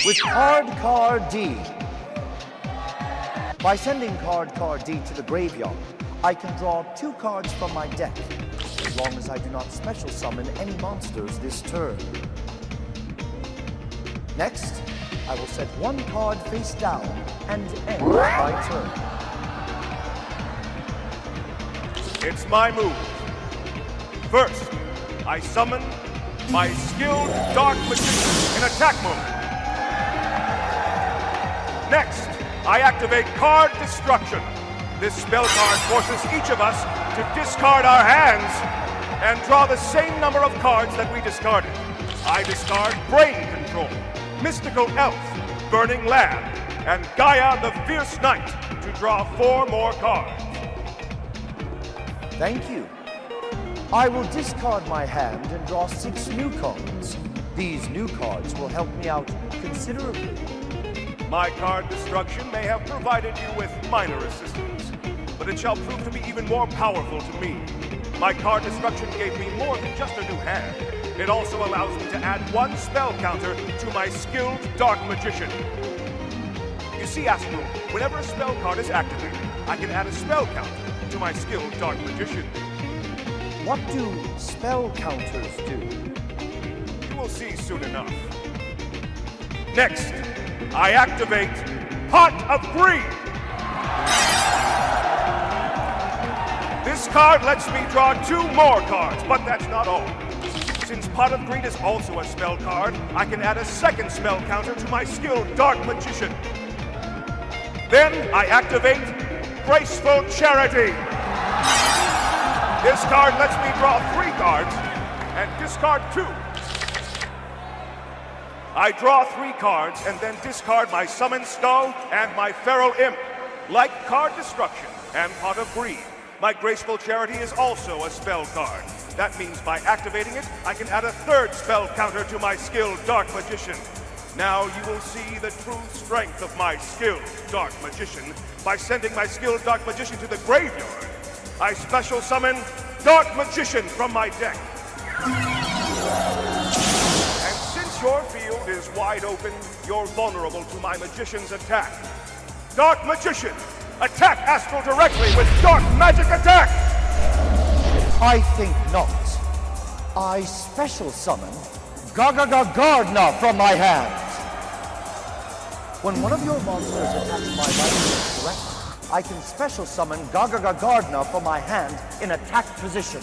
with card D. By sending card D to the graveyard, I can draw 2 cards from my deck, as long as I do not special summon any monsters this turn. Next, I will set 1 card face down and end my turn. It's my move. First, I summon my skilled Dark Magician in attack mode. Next, I activate Card Destruction. This spell card forces each of us to discard our hands and draw the same number of cards that we discarded. I discard Brain Control, Mystical Elf, Burning Lamb, and Gaia the Fierce Knight to draw 4 more cards. Thank you. I will discard my hand and draw 6 new cards. These new cards will help me out considerably. My card destruction may have provided you with minor assistance, but it shall prove to be even more powerful to me. My card destruction gave me more than just a new hand. It also allows me to add 1 spell counter to my skilled Dark Magician. You see, Astral, whenever a spell card is activated, I can add a spell counter to my skilled Dark Magician. What do spell counters do? You will see soon enough. Next, I activate Pot of Greed. This card lets me draw 2 more cards, but that's not all. Since Pot of Greed is also a spell card, I can add a 2nd spell counter to my skilled Dark Magician. Then I activate Graceful Charity. This card lets me draw 3 cards and discard 2. I draw 3 cards and then discard my Summon Skull and my Feral Imp. Like Card Destruction and Pot of Greed, my Graceful Charity is also a spell card. That means by activating it, I can add a 3rd spell counter to my skilled Dark Magician. Now you will see the true strength of my skilled Dark Magician by sending my skilled Dark Magician to the graveyard. I special summon Dark Magician from my deck. And since your field is wide open, you're vulnerable to my Magician's attack. Dark Magician, attack Astral directly with Dark Magic Attack! I think not. I special summon Gardner from my hand. When one of your monsters attacks my right directly, I can special summon Gardner from my hand in attack position.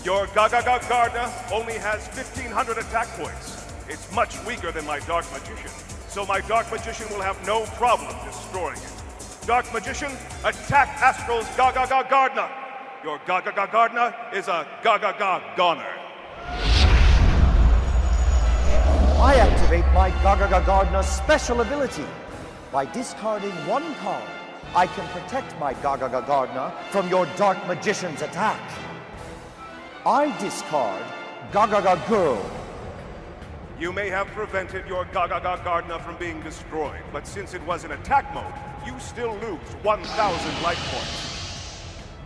Your Gardner only has 1,500 attack points. It's much weaker than my Dark Magician, so my Dark Magician will have no problem destroying it. Dark Magician, attack Astral's Gardner. Your Gardner is a goner. I activate my Gardner special ability. By discarding 1 card, I can protect my Gardner from your Dark Magician's attack. I discard Girl. You may have prevented your Gardner from being destroyed, but since it was in attack mode, you still lose 1,000 life points.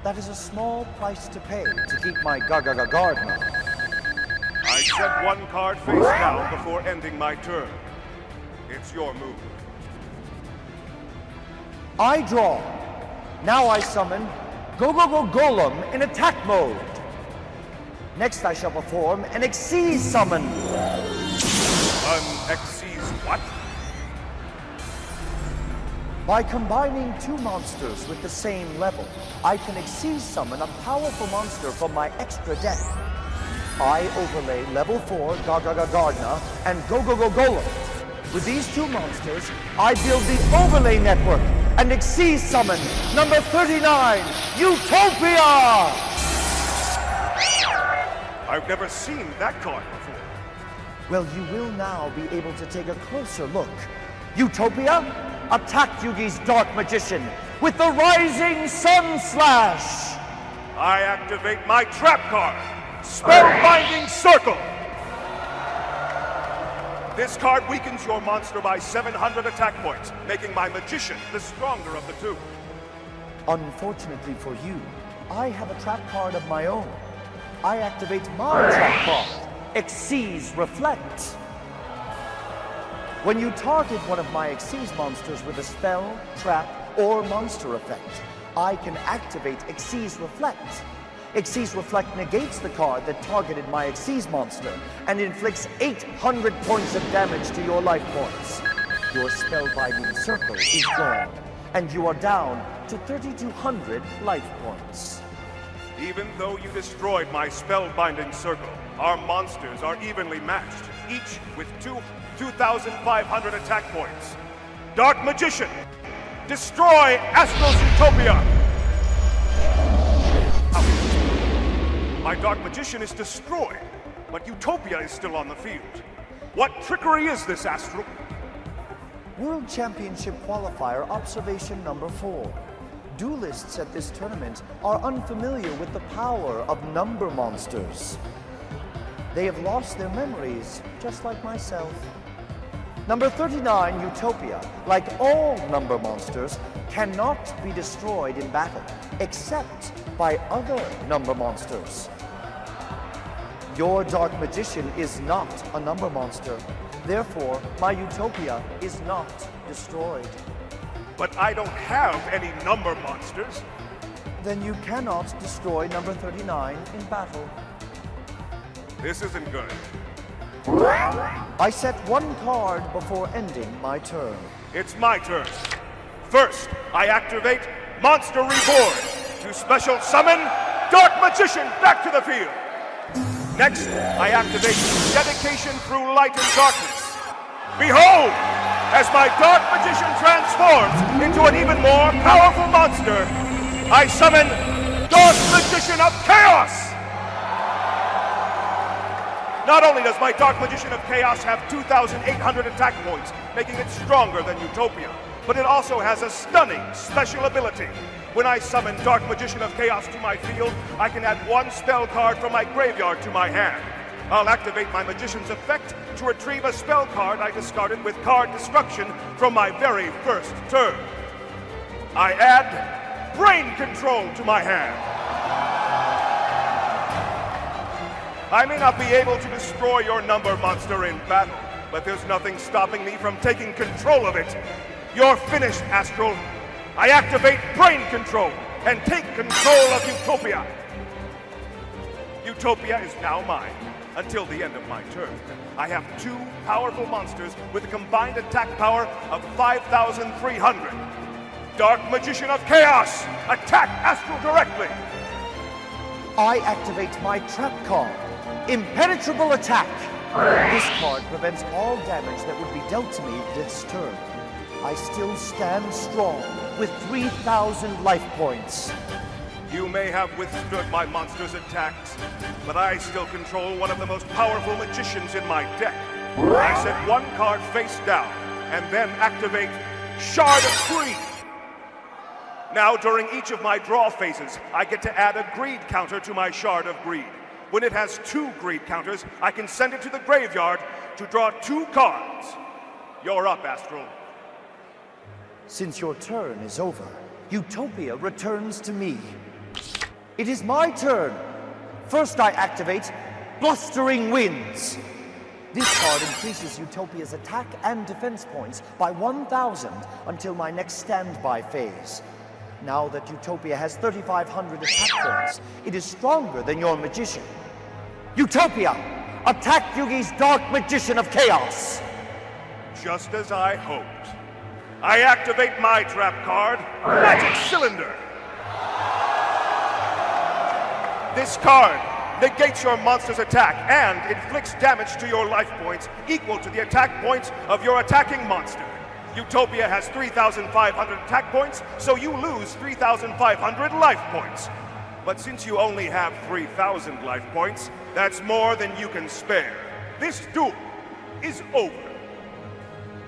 That is a small price to pay to keep my Gardner. I set 1 card face down before ending my turn. It's your move. I draw. Now I summon Golem in attack mode. Next I shall perform an Xyz summon. An Xyz what? By combining 2 monsters with the same level, I can Xyz summon a powerful monster from my extra deck. I overlay level 4 Gardner and Golem. With these 2 monsters, I build the overlay network and Xyz summon number 39, Utopia! I've never seen that card before. Well, you will now be able to take a closer look. Utopia, attack Yugi's Dark Magician with the Rising Sun Slash! I activate my trap card, Spellbinding Circle! This card weakens your monster by 700 attack points, making my Magician the stronger of the 2. Unfortunately for you, I have a trap card of my own. I activate my trap card, Xyz Reflect. When you target one of my Xyz monsters with a spell, trap, or monster effect, I can activate Xyz Reflect. Xyz Reflect negates the card that targeted my Xyz monster and inflicts 800 points of damage to your life points. Your spellbinding circle is gone, and you are down to 3,200 life points. Even though you destroyed my spellbinding circle, our monsters are evenly matched, each with 2,500 attack points. Dark Magician, destroy Astral's Utopia! My Dark Magician is destroyed, but Utopia is still on the field. What trickery is this, Astral? World Championship Qualifier Observation number 4. Duelists at this tournament are unfamiliar with the power of number monsters. They have lost their memories, just like myself. Number 39, Utopia, like all number monsters, cannot be destroyed in battle, except by other number monsters. Your Dark Magician is not a number monster. Therefore, my Utopia is not destroyed. But I don't have any number monsters. Then you cannot destroy number 39 in battle. This isn't good. I set one card before ending my turn. It's my turn. First, I activate Monster Reborn to special summon Dark Magician back to the field. Next, I activate Dedication Through Light and Darkness. Behold, as my Dark Magician transforms into an even more powerful monster, I summon Dark Magician of Chaos! Not only does my Dark Magician of Chaos have 2,800 attack points, making it stronger than Utopia, but it also has a stunning special ability. When I summon Dark Magician of Chaos to my field, I can add one spell card from my graveyard to my hand. I'll activate my Magician's effect to retrieve a spell card I discarded with card destruction from my very first turn. I add Brain Control to my hand. I may not be able to destroy your number monster in battle, but there's nothing stopping me from taking control of it. You're finished, Astral. I activate Brain Control and take control of Utopia. Utopia is now mine until the end of my turn. I have two powerful monsters with a combined attack power of 5,300. Dark Magician of Chaos, attack Astral directly. I activate my trap card, Impenetrable Attack. This card prevents all damage that would be dealt to me this turn. I still stand strong with 3,000 life points. You may have withstood my monster's attacks, but I still control one of the most powerful magicians in my deck. I set one card face down, and then activate Shard of Greed. Now, during each of my draw phases, I get to add a greed counter to my Shard of Greed. When it has 2 greed counters, I can send it to the graveyard to draw 2 cards. You're up, Astral. Since your turn is over, Utopia returns to me. It is my turn. First I activate Blustering Winds. This card increases Utopia's attack and defense points by 1,000 until my next standby phase. Now that Utopia has 3,500 attack points, it is stronger than your magician. Utopia, attack Yugi's Dark Magician of Chaos! Just as I hoped. I activate my trap card, Magic Cylinder. This card negates your monster's attack and inflicts damage to your life points equal to the attack points of your attacking monster. Utopia has 3,500 attack points, so you lose 3,500 life points. But since you only have 3,000 life points, that's more than you can spare. This duel is over.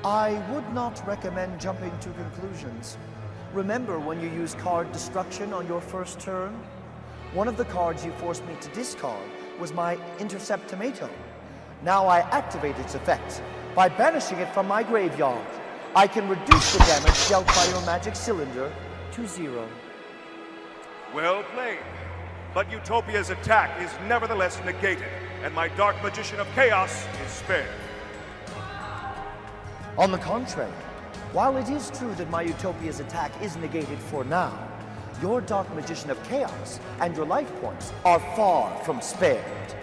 I would not recommend jumping to conclusions. Remember when you used card destruction on your first turn? One of the cards you forced me to discard was my Intercept Tomato. Now I activate its effect by banishing it from my graveyard. I can reduce the damage dealt by your Magic Cylinder to 0. Well played. But Utopia's attack is nevertheless negated, and my Dark Magician of Chaos is spared. On the contrary, while it is true that my Utopia's attack is negated for now, your Dark Magician of Chaos and your life points are far from spared.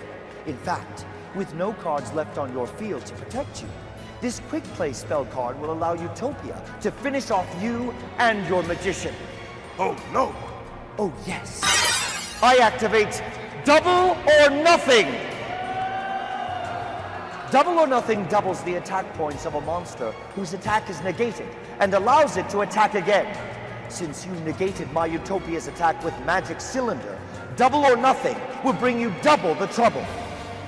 In fact, with no cards left on your field to protect you, this quick play spell card will allow Utopia to finish off you and your magician. Oh no! Oh yes. I activate Double or Nothing! Double or Nothing doubles the attack points of a monster whose attack is negated and allows it to attack again. Since you negated my Utopia's attack with Magic Cylinder, Double or Nothing will bring you double the trouble.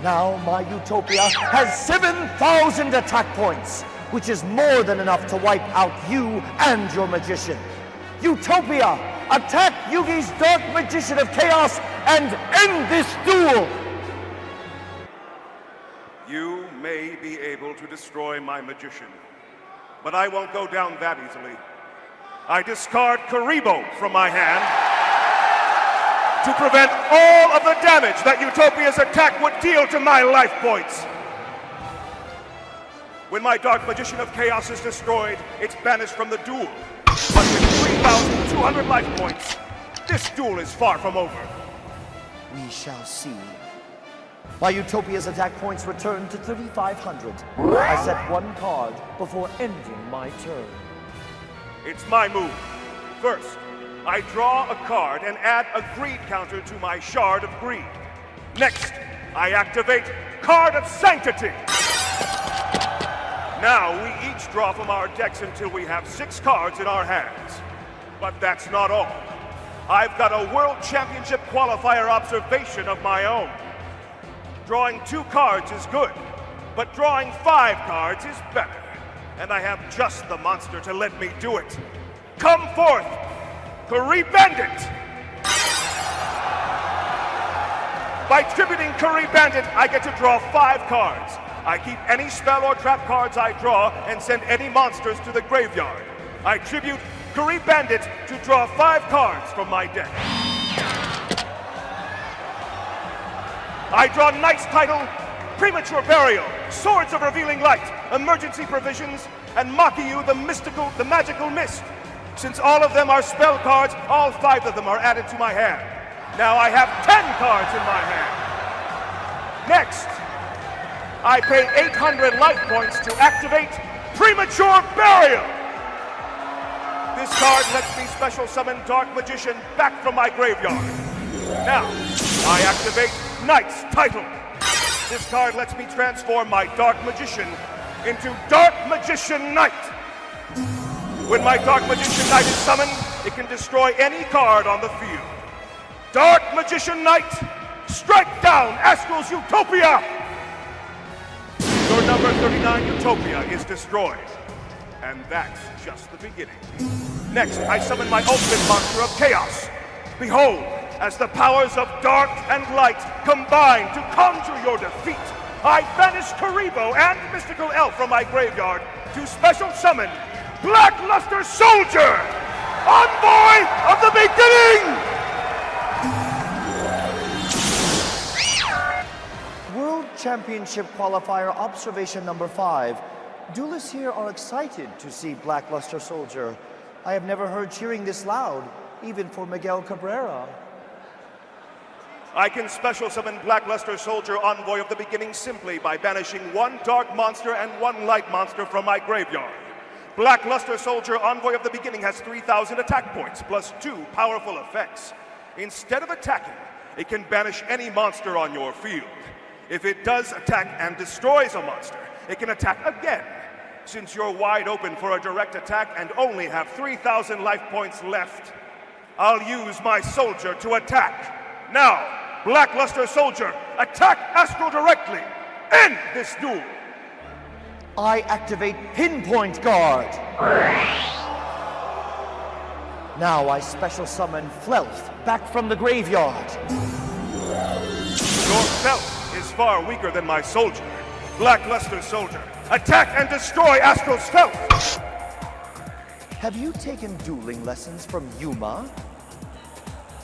Now my Utopia has 7,000 attack points, which is more than enough to wipe out you and your magician. Utopia, attack Yugi's Dark Magician of Chaos and end this duel! You may be able to destroy my magician, but I won't go down that easily. I discard Karibo from my hand to prevent all of the damage that Utopia's attack would deal to my life points. When my Dark Magician of Chaos is destroyed, it's banished from the duel. But with 3,200 life points, this duel is far from over. We shall see. My Utopia's attack points return to 3,500. I set one card before ending my turn. It's my move. First, I draw a card and add a greed counter to my Shard of Greed. Next, I activate Card of Sanctity. Now we each draw from our decks until we have 6 cards in our hands. But that's not all. I've got a World Championship Qualifier observation of my own. Drawing 2 cards is good, but drawing 5 cards is better. And I have just the monster to let me do it. Come forth, Curry Bandit! By tributing Curry Bandit, I get to draw 5 cards. I keep any spell or trap cards I draw and send any monsters to the graveyard. I tribute Curry Bandit to draw 5 cards from my deck. I draw Knight's title, Premature Burial, Swords of Revealing Light, Emergency Provisions, and Makiyu, the Magical Mist. Since all of them are spell cards, all 5 of them are added to my hand. Now I have 10 cards in my hand. Next, I pay 800 life points to activate Premature Burial. This card lets me special summon Dark Magician back from my graveyard. Now, I activate Knight's title. This card lets me transform my Dark Magician into Dark Magician Knight. When my Dark Magician Knight is summoned, it can destroy any card on the field. Dark Magician Knight, strike down Astral's Utopia! Your number 39 Utopia is destroyed. And that's just the beginning. Next, I summon my ultimate monster of chaos. Behold, as the powers of dark and light combine to conjure your defeat, I banish Karibo and Mystical Elf from my graveyard to special summon Blackluster Soldier, Envoy of the Beginning! World Championship Qualifier Observation number 5. Duelists here are excited to see Blackluster Soldier. I have never heard cheering this loud, even for Miguel Cabrera. I can special summon Blackluster Soldier, Envoy of the Beginning, simply by banishing 1 dark monster and 1 light monster from my graveyard. Blackluster Soldier, Envoy of the Beginning, has 3,000 attack points, plus 2 powerful effects. Instead of attacking, it can banish any monster on your field. If it does attack and destroys a monster, it can attack again. Since you're wide open for a direct attack and only have 3,000 life points left, I'll use my soldier to attack. Now, Blackluster Soldier, attack Astral directly. End this duel. I activate Pinpoint Guard. Now I special summon Flelf back from the graveyard. Your Felf is far weaker than my soldier. Blackluster Soldier, attack and destroy Astral's Felf! Have you taken dueling lessons from Yuma?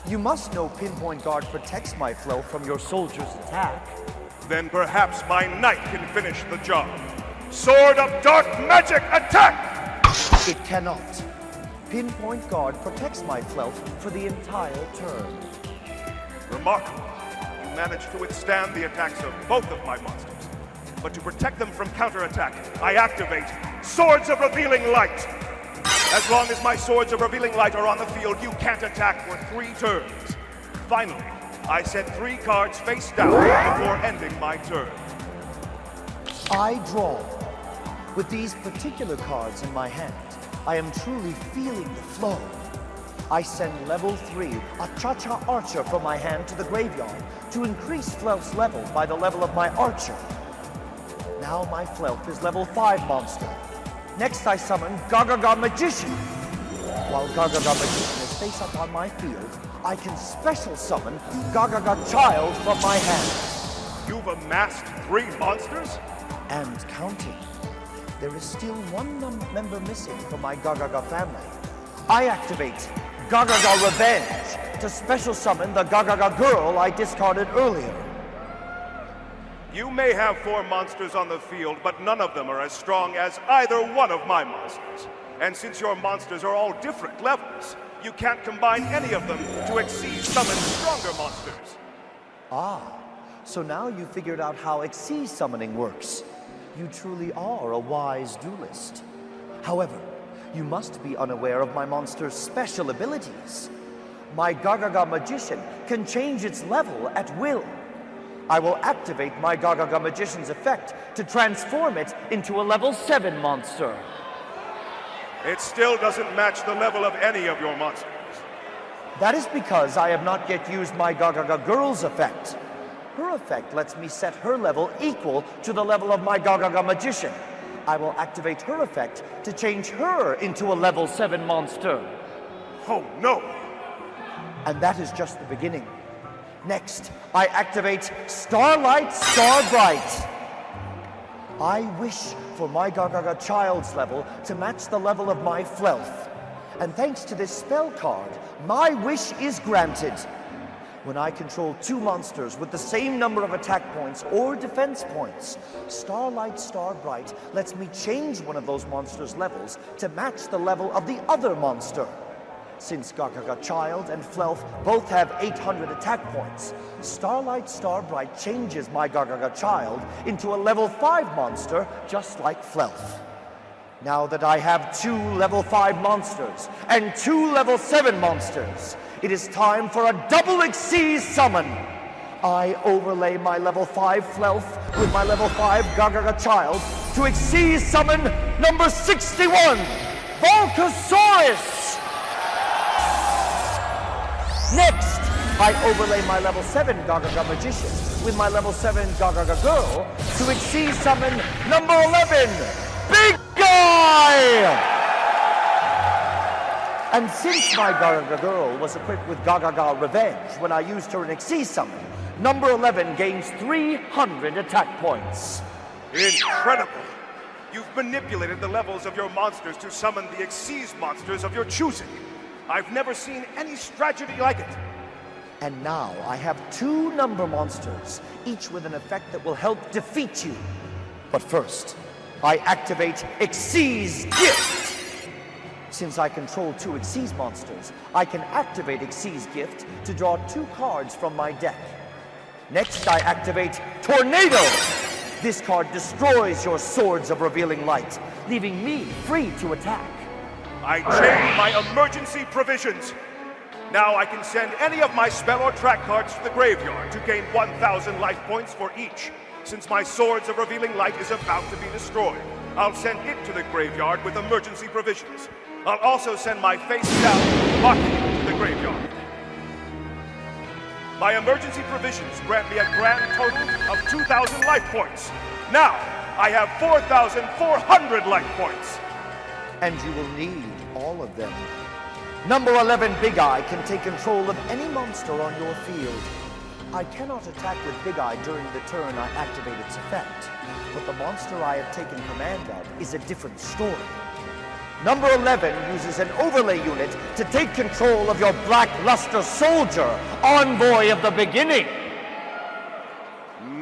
You must know Pinpoint Guard protects my flow from your soldier's attack. Then perhaps my knight can finish the job. Sword of Dark Magic, attack! It cannot. Pinpoint Guard protects my Flelf for the entire turn. Remarkable. You managed to withstand the attacks of both of my monsters. But to protect them from counterattack, I activate Swords of Revealing Light. As long as my Swords of Revealing Light are on the field, you can't attack for 3 turns. Finally, I set 3 cards face down before ending my turn. I draw. With these particular cards in my hand, I am truly feeling the flow. I send level 3, a Cha-Cha Archer from my hand to the graveyard to increase Flelf's level by the level of my Archer. Now my Flelf is level 5 monster. Next I summon Ga Magician. While Ga Magician is face up on my field, I can special summon Ga Child from my hand. You've amassed 3 monsters? And counting. There is still one member missing from my Ga family. I activate Ga Revenge to special summon the Ga girl I discarded earlier. You may have 4 monsters on the field, but none of them are as strong as either one of my monsters. And since your monsters are all different levels, you can't combine any of them to exceed summon stronger monsters. Ah, so now you figured out how Exceed summoning works. You truly are a wise duelist. However, you must be unaware of my monster's special abilities. My Ga Magician can change its level at will. I will activate my Ga Magician's effect to transform it into a level 7 monster. It still doesn't match the level of any of your monsters. That is because I have not yet used my Ga girl's effect. Her effect lets me set her level equal to the level of my Ga Magician. I will activate her effect to change her into a level 7 monster. Oh no! And that is just the beginning. Next, I activate Starlight Starbright. I wish for my Ga Child's level to match the level of my Flelf. And thanks to this spell card, my wish is granted. When I control 2 monsters with the same number of attack points or defense points, Starlight Starbright lets me change one of those monsters' levels to match the level of the other monster. Since Ga Child and Flelf both have 800 attack points, Starlight Starbright changes my Ga Child into a level 5 monster just like Flelf. Now that I have 2 level 5 monsters and 2 level 7 monsters, it is time for a double Exceed summon. I overlay my level 5 Flelf with my level 5 Ga Child to Exceed summon number 61, Volcasaurus! Next, I overlay my level 7 Ga Magician with my level 7 Ga Girl to Exceed summon number 11, Big Guy! And since my Ga Girl was equipped with Ga Revenge when I used her in Exceed summon, number 11 gains 300 attack points. Incredible! You've manipulated the levels of your monsters to summon the Exceed monsters of your choosing. I've never seen any strategy like it. And now I have 2 number monsters, each with an effect that will help defeat you. But first, I activate Exceed's Gift. Since I control 2 Exceed monsters, I can activate Exceed's Gift to draw 2 cards from my deck. Next, I activate Tornado. This card destroys your Swords of Revealing Light, leaving me free to attack. I change my emergency provisions. Now I can send any of my spell or track cards to the graveyard to gain 1,000 life points for each. Since my Swords of Revealing Light is about to be destroyed, I'll send it to the graveyard with emergency provisions. I'll also send my face down Maki to the graveyard. My emergency provisions grant me a grand total of 2,000 life points. Now, I have 4,400 life points. And you will need all of them. Number 11 Big Eye can take control of any monster on your field. I cannot attack with Big Eye during the turn I activate its effect, but the monster I have taken command of is a different story. Number 11 uses an overlay unit to take control of your Black Luster Soldier, Envoy of the Beginning.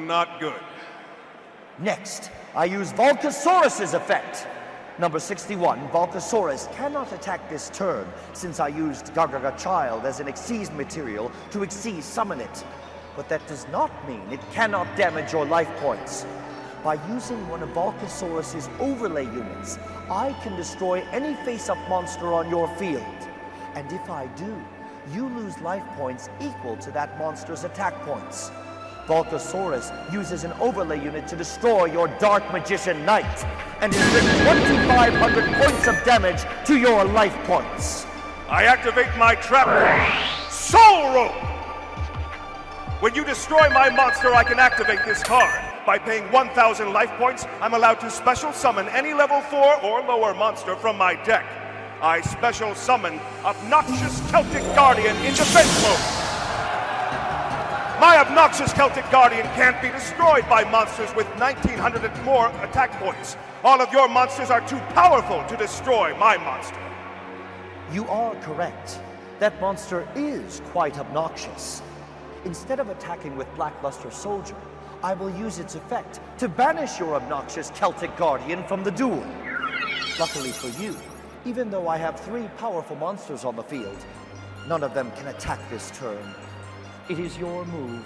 Not good. Next, I use Volcasaurus's effect. Number 61, Volcasaurus cannot attack this turn since I used Gagaga Child as an Xyz material to Xyz summon it. But that does not mean it cannot damage your life points. By using one of Volcasaurus's overlay units, I can destroy any face-up monster on your field. And if I do, you lose life points equal to that monster's attack points. Volcasaurus uses an overlay unit to destroy your Dark Magician Knight and inflict 2,500 points of damage to your life points. I activate my trap card, Soul Rope! When you destroy my monster, I can activate this card. By paying 1,000 life points, I'm allowed to special summon any level 4 or lower monster from my deck. I special summon Obnoxious Celtic Guardian in defense mode. My Obnoxious Celtic Guardian can't be destroyed by monsters with 1,900 and more attack points. All of your monsters are too powerful to destroy my monster. You are correct. That monster is quite obnoxious. Instead of attacking with Blackluster Soldier, I will use its effect to banish your Obnoxious Celtic Guardian from the duel. Luckily for you, even though I have 3 powerful monsters on the field, none of them can attack this turn. It is your move.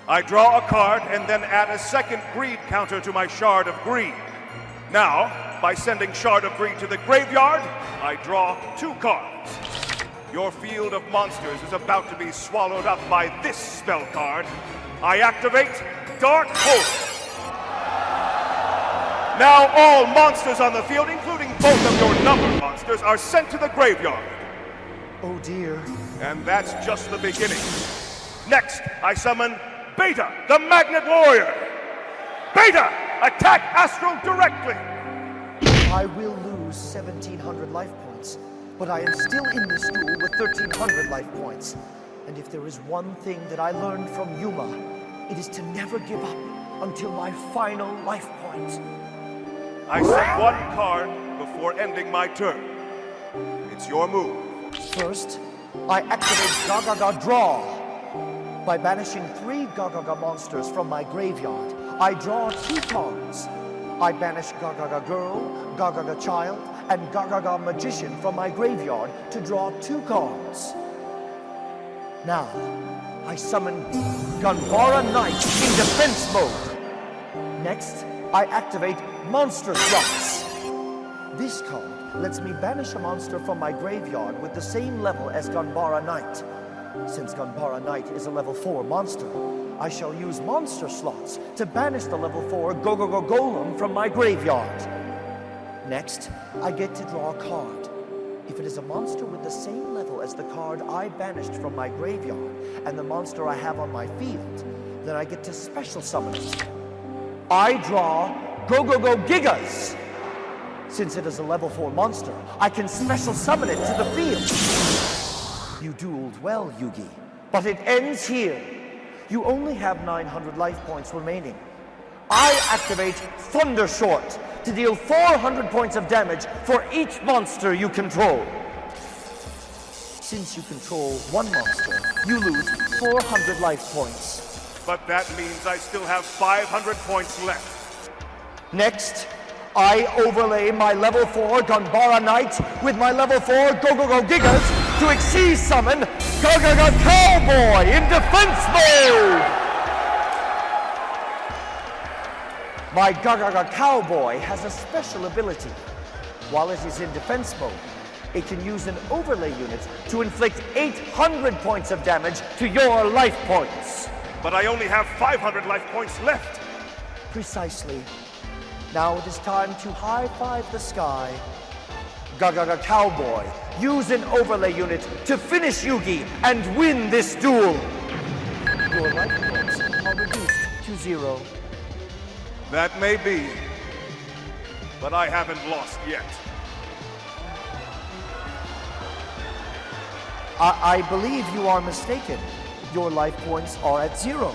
I draw a card and then add a second greed counter to my Shard of Greed. Now, by sending Shard of Greed to the graveyard, I draw 2 cards. Your field of monsters is about to be swallowed up by this spell card. I activate Dark Hope. Now all monsters on the field, including both of your number monsters, are sent to the graveyard. Oh dear. And that's just the beginning. Next, I summon Beta, the Magnet Warrior. Beta, attack Astral directly. I will lose 1,700 life points, but I am still in this duel with 1,300 life points. And if there is one thing that I learned from Yuma, it is to never give up until my final life point. I set 1 card before ending my turn. It's your move. First, I activate Gagaga Draw. By banishing 3 Gagaga monsters from my graveyard, I draw 2 cards. I banish Gagaga Girl, Gagaga Child, and Gagaga Magician from my graveyard to draw 2 cards. Now, I summon Ganbara Knight in defense mode. Next, I activate Monster Slots. This card lets me banish a monster from my graveyard with the same level as Ganbara Knight. Since Ganbara Knight is a level 4 monster, I shall use Monster Slots to banish the level 4 Gogogo Golem from my graveyard. Next, I get to draw a card. If it is a monster with the same level as the card I banished from my graveyard and the monster I have on my field, then I get to special summon it. I draw Gogogo Gigas. Since it is a level 4 monster, I can special summon it to the field. You dueled well, Yugi, but it ends here. You only have 900 life points remaining. I activate Thunder Short to deal 400 points of damage for each monster you control. Since you control 1 monster, you lose 400 life points. But that means I still have 500 points left. Next, I overlay my level 4 Ganbara Knight with my level 4 Gogogo Gigas to Xyz summon Gagaga Cowboy in defense mode! My Gagaga Cowboy has a special ability. While it is in defense mode, it can use an overlay unit to inflict 800 points of damage to your life points. But I only have 500 life points left. Precisely. Now it is time to high-five the sky. Gagaga Cowboy, use an overlay unit to finish Yugi and win this duel. Your life points are reduced to 0. That may be, but I haven't lost yet. I believe you are mistaken. Your life points are at 0.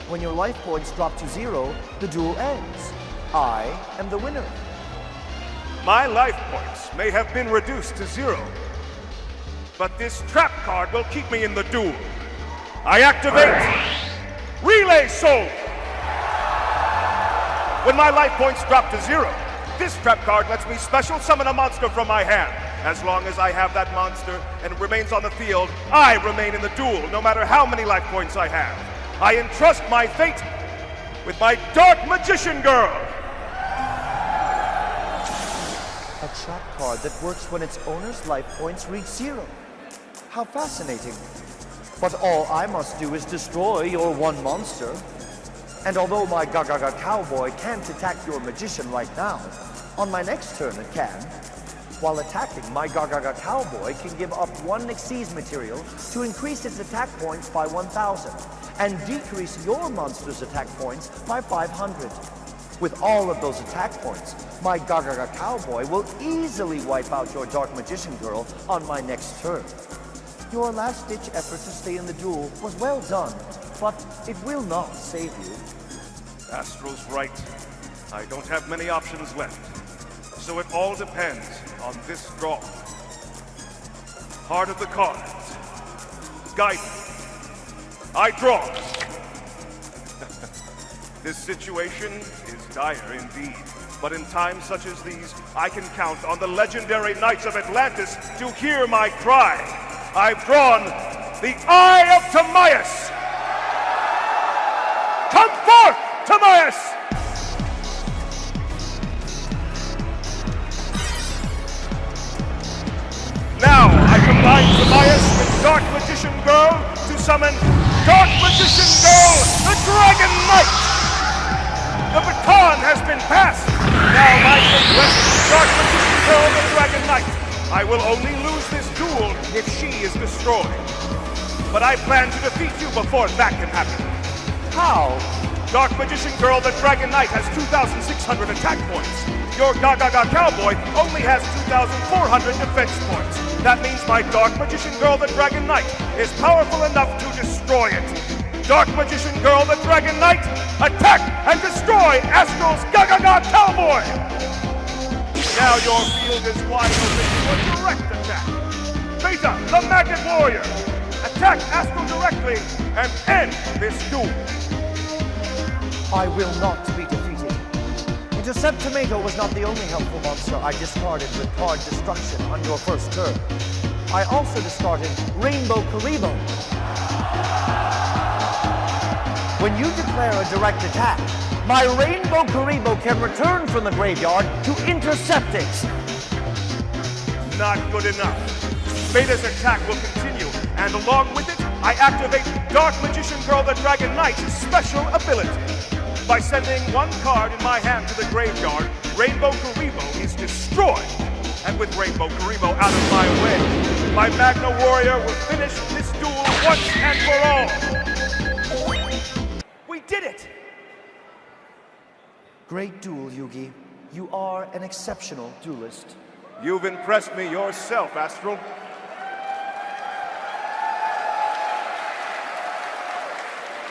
When your life points drop to 0, the duel ends. I am the winner. My life points may have been reduced to 0, but this trap card will keep me in the duel. I activate Relay Soul! When my life points drop to 0, this trap card lets me special summon a monster from my hand. As long as I have that monster and it remains on the field, I remain in the duel, no matter how many life points I have. I entrust my fate with my Dark Magician Girl. A trap card that works when its owner's life points reach 0. How fascinating. But all I must do is destroy your one monster. And although my Gagaga Cowboy can't attack your magician right now, on my next turn it can. While attacking, my Gagaga Cowboy can give up 1 Xyz material to increase its attack points by 1,000 and decrease your monster's attack points by 500. With all of those attack points, my Gagaga Cowboy will easily wipe out your Dark Magician Girl on my next turn. Your last-ditch effort to stay in the duel was well done, but it will not save you. Astral's right. I don't have many options left. So it all depends on this draw. Heart of the cards. Guide me. I draw. This situation is dire indeed. But in times such as these, I can count on the legendary Knights of Atlantis to hear my cry. I've drawn the Eye of Timaeus. Come forth, Timaeus! Now I combine Timaeus with Dark Magician Girl to summon Dark Magician Girl, the Dragon Knight! The baton has been passed! Now my request is Dark Magician Girl, the Dragon Knight! I will only lose this duel if she is destroyed. But I plan to defeat you before that can happen. How? Dark Magician Girl, the Dragon Knight has 2,600 attack points. Your Gagaga Cowboy only has 2,400 defense points. That means my Dark Magician Girl, the Dragon Knight, is powerful enough to destroy it. Dark Magician Girl, the Dragon Knight, attack and destroy Astral's Gagaga Cowboy! Now your field is wide open to a direct attack. Beta, the Magnet Warrior, attack Astral directly and end this duel. I will not be defeated. Intercept Tomato was not the only helpful monster I discarded with card destruction on your first turn. I also discarded Rainbow Karibo. When you declare a direct attack, my Rainbow Karibo can return from the graveyard to intercept it. Not good enough. Beta's attack will continue, and along with it, I activate Dark Magician Girl the Dragon Knight's special ability. By sending one card in my hand to the graveyard, Rainbow Karibo is destroyed. And with Rainbow Karibo out of my way, my Magna Warrior will finish this duel once and for all. We did it! Great duel, Yugi. You are an exceptional duelist. You've impressed me yourself, Astral.